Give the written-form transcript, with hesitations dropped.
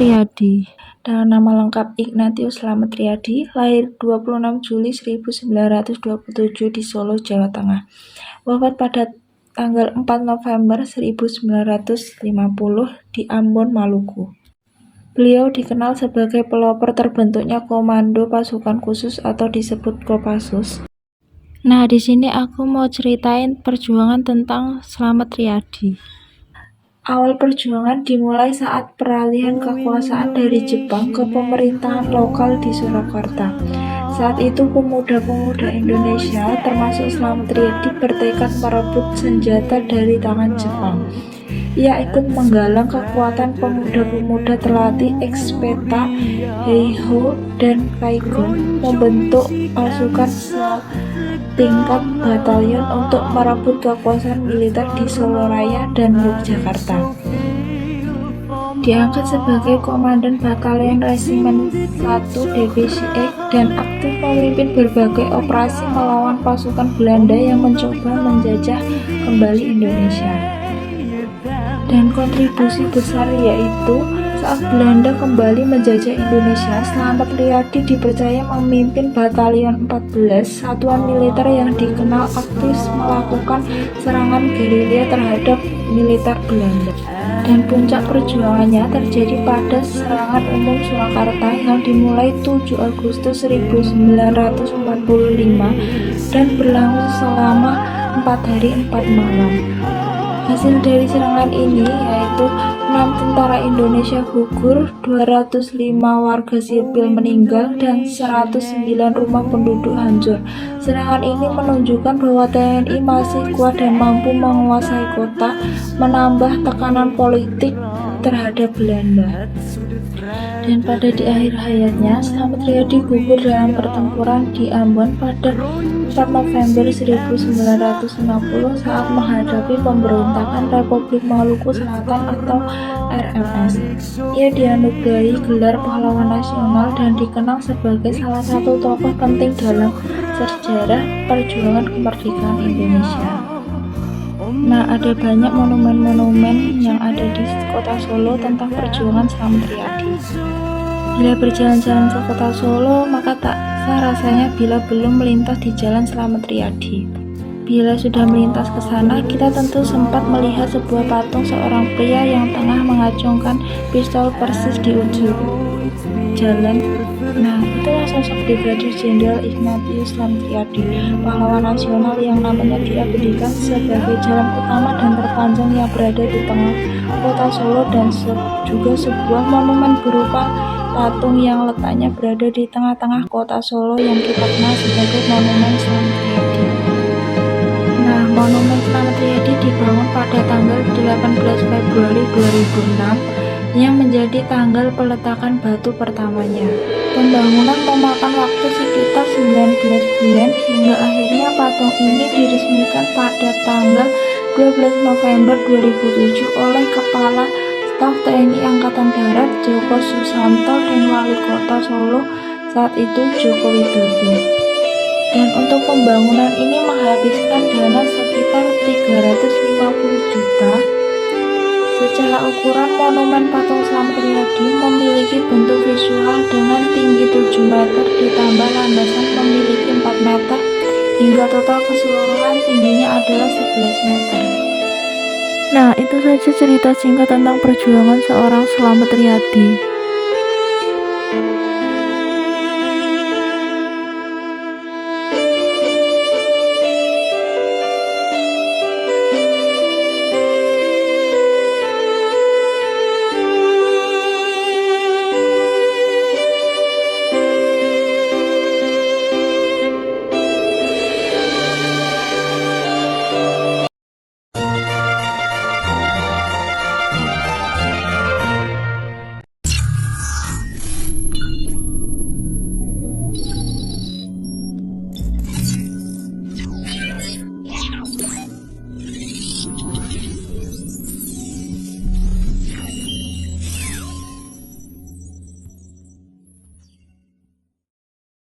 Riyadi. Dengan nama lengkap Ignatius Slamet Riyadi, lahir 26 Juli 1927 di Solo, Jawa Tengah. Wafat pada tanggal 4 November 1950 di Ambon, Maluku. Beliau dikenal sebagai pelopor terbentuknya Komando Pasukan Khusus atau disebut Kopassus. Nah, di sini aku mau ceritain perjuangan tentang Slamet Riyadi. Awal perjuangan dimulai saat peralihan kekuasaan dari Jepang ke pemerintahan lokal di Surakarta. Saat itu pemuda-pemuda Indonesia termasuk Slamet Riyadi bertekad merebut senjata dari tangan Jepang. Ia ikut menggalang kekuatan pemuda-pemuda terlatih Ekspeta, Heiho, dan Kaigon membentuk pasukan setingkat batalion untuk merebut kekuasaan militer di Soloraya dan Yogyakarta. Diangkat sebagai komandan batalion Resimen 1 Divisi X dan aktif memimpin berbagai operasi melawan pasukan Belanda yang mencoba menjajah kembali Indonesia. Dan kontribusi besar yaitu saat Belanda kembali menjajah Indonesia, Slamet Riyadi dipercaya memimpin Batalion 14, satuan militer yang dikenal aktif melakukan serangan gerilya terhadap militer Belanda. Dan puncak perjuangannya terjadi pada serangan umum Surakarta yang dimulai 7 Agustus 1945 dan berlangsung selama 4 hari 4 malam. Hasil dari serangan ini yaitu 6 tentara Indonesia gugur, 205 warga sipil meninggal, dan 109 rumah penduduk hancur. Serangan ini menunjukkan bahwa TNI masih kuat dan mampu menguasai kota, menambah tekanan politik terhadap Belanda. Dan pada di akhir hayatnya, Slamet Riyadi gugur dalam pertempuran di Ambon pada 4 November 1960 saat menghadapi pemberontakan Republik Maluku Selatan atau RMS. Ia dianugerahi gelar pahlawan nasional dan dikenal sebagai salah satu tokoh penting dalam sejarah perjuangan kemerdekaan Indonesia. Nah, ada banyak monumen-monumen yang ada di kota Solo tentang perjuangan Slamet Riyadi. Bila berjalan-jalan ke kota Solo, maka tak sah rasanya bila belum melintas di Jalan Slamet Riyadi. Bila sudah melintas ke sana, kita tentu sempat melihat sebuah patung seorang pria yang tengah mengacungkan pistol persis di ujung jalan. Nah, itulah sosok Brigadir Jenderal Ignatius Slamet Riyadi, pahlawan nasional yang namanya diabadikan sebagai jalan utama dan terpanjang yang berada di tengah kota Solo dan juga sebuah monumen berupa patung yang letaknya berada di tengah-tengah kota Solo yang kita kenal sebagai Monumen Slamet Riyadi. Nah, Monumen Slamet Riyadi dibangun pada tanggal 18 Februari 2006 yang menjadi tanggal peletakan batu pertamanya. Pembangunan memakan waktu sekitar 19 bulan hingga akhirnya patung ini diresmikan pada tanggal 12 November 2007 oleh Kepala Staf TNI Angkatan Darat Joko Susanto dan Wali Kota Solo saat itu Joko Widodo. Dan untuk pembangunan ini menghabiskan dana sekitar 350 juta. Secara ukuran, monumen patung Slamet Riyadi memiliki bentuk visual dengan tinggi 7 meter ditambah landasan memiliki 4 meter hingga total keseluruhan tingginya adalah 11 meter. Nah, itu saja cerita singkat tentang perjuangan seorang Slamet Riyadi.